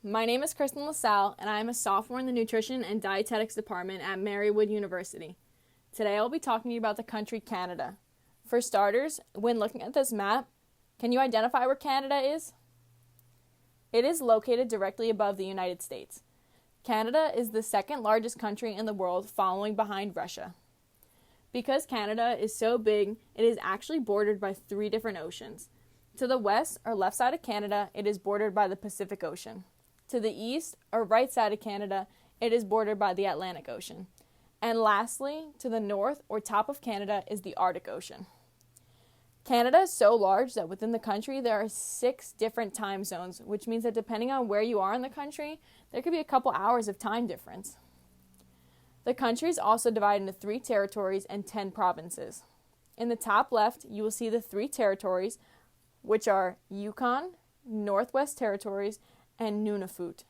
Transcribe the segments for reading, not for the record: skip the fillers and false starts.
My name is Kristen LaSalle, and I am a sophomore in the Nutrition and Dietetics Department at Marywood University. Today I'll be talking to you about the country Canada. For starters, when looking at this map, can you identify where Canada is? It is located directly above the United States. Canada is the second largest country in the world, following behind Russia. Because Canada is so big, it is actually bordered by 3 different oceans. To the west, or left side of Canada, it is bordered by the Pacific Ocean. To the east, or right side of Canada, it is bordered by the Atlantic Ocean. And lastly, to the north, or top of Canada, is the Arctic Ocean. Canada is so large that within the country there are 6 different time zones, which means that depending on where you are in the country, there could be a couple hours of time difference. The country is also divided into 3 territories and 10 provinces. In the top left, you will see the 3 territories, which are Yukon, Northwest Territories, and Nunavut.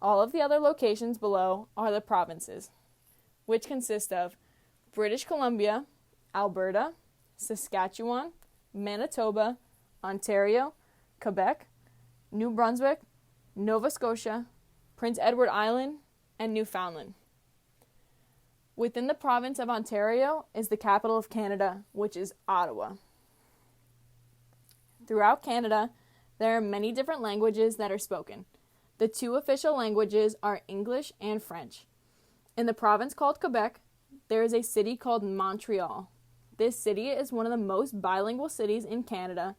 All of the other locations below are the provinces, which consist of British Columbia, Alberta, Saskatchewan, Manitoba, Ontario, Quebec, New Brunswick, Nova Scotia, Prince Edward Island, and Newfoundland. Within the province of Ontario is the capital of Canada, which is Ottawa. Throughout Canada, there are many different languages that are spoken. The 2 official languages are English and French. In the province called Quebec, there is a city called Montreal. This city is one of the most bilingual cities in Canada,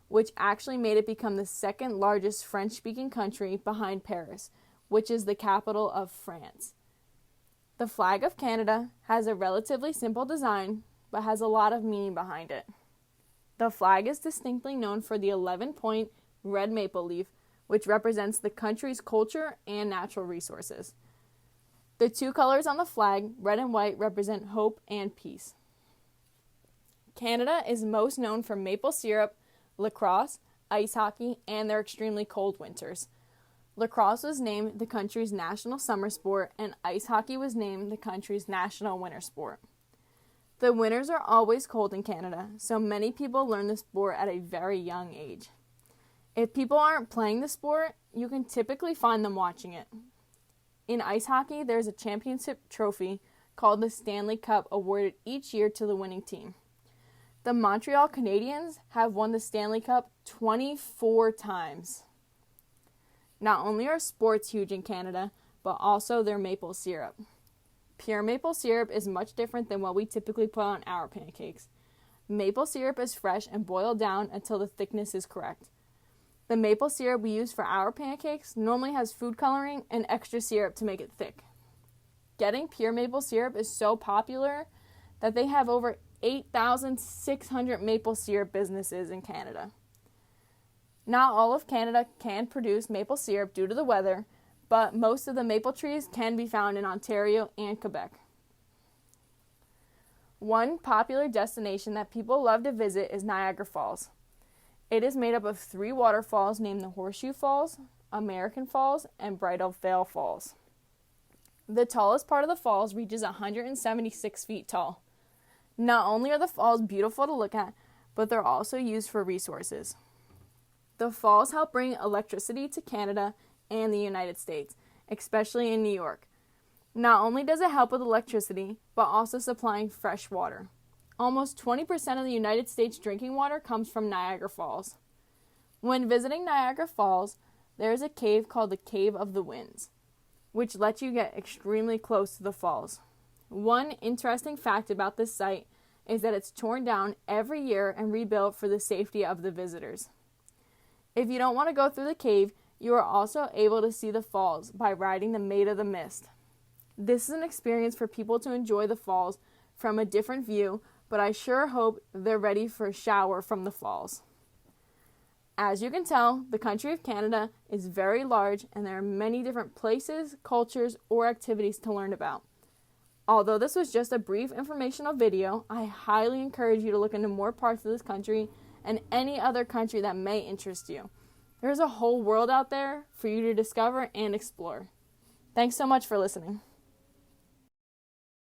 which actually made it become the second largest French-speaking country behind Paris, which is the capital of France. The flag of Canada has a relatively simple design, but has a lot of meaning behind it. The flag is distinctly known for the 11-point red maple leaf, which represents the country's culture and natural resources. The 2 colors on the flag, red and white, represent hope and peace. Canada is most known for maple syrup, lacrosse, ice hockey, and their extremely cold winters. Lacrosse was named the country's national summer sport, and ice hockey was named the country's national winter sport. The winters are always cold in Canada, so many people learn the sport at a very young age. If people aren't playing the sport, you can typically find them watching it. In ice hockey, there's a championship trophy called the Stanley Cup awarded each year to the winning team. The Montreal Canadiens have won the Stanley Cup 24 times. Not only are sports huge in Canada, but also their maple syrup. Pure maple syrup is much different than what we typically put on our pancakes. Maple syrup is fresh and boiled down until the thickness is correct. The maple syrup we use for our pancakes normally has food coloring and extra syrup to make it thick. Getting pure maple syrup is so popular that they have over 8,600 maple syrup businesses in Canada. Not all of Canada can produce maple syrup due to the weather, but most of the maple trees can be found in Ontario and Quebec. One popular destination that people love to visit is Niagara Falls. It is made up of 3 waterfalls named the Horseshoe Falls, American Falls, and Bridal Veil Falls. The tallest part of the falls reaches 176 feet tall. Not only are the falls beautiful to look at, but they're also used for resources. The falls help bring electricity to Canada and the United States, especially in New York. Not only does it help with electricity, but also supplying fresh water. Almost 20% of the United States drinking water comes from Niagara Falls. When visiting Niagara Falls, there is a cave called the Cave of the Winds, which lets you get extremely close to the falls. One interesting fact about this site is that it's torn down every year and rebuilt for the safety of the visitors. If you don't want to go through the cave, you are also able to see the falls by riding the Maid of the Mist. This is an experience for people to enjoy the falls from a different view, but I sure hope they're ready for a shower from the falls. As you can tell, the country of Canada is very large and there are many different places, cultures, or activities to learn about. Although this was just a brief informational video, I highly encourage you to look into more parts of this country and any other country that may interest you. There's a whole world out there for you to discover and explore. Thanks so much for listening.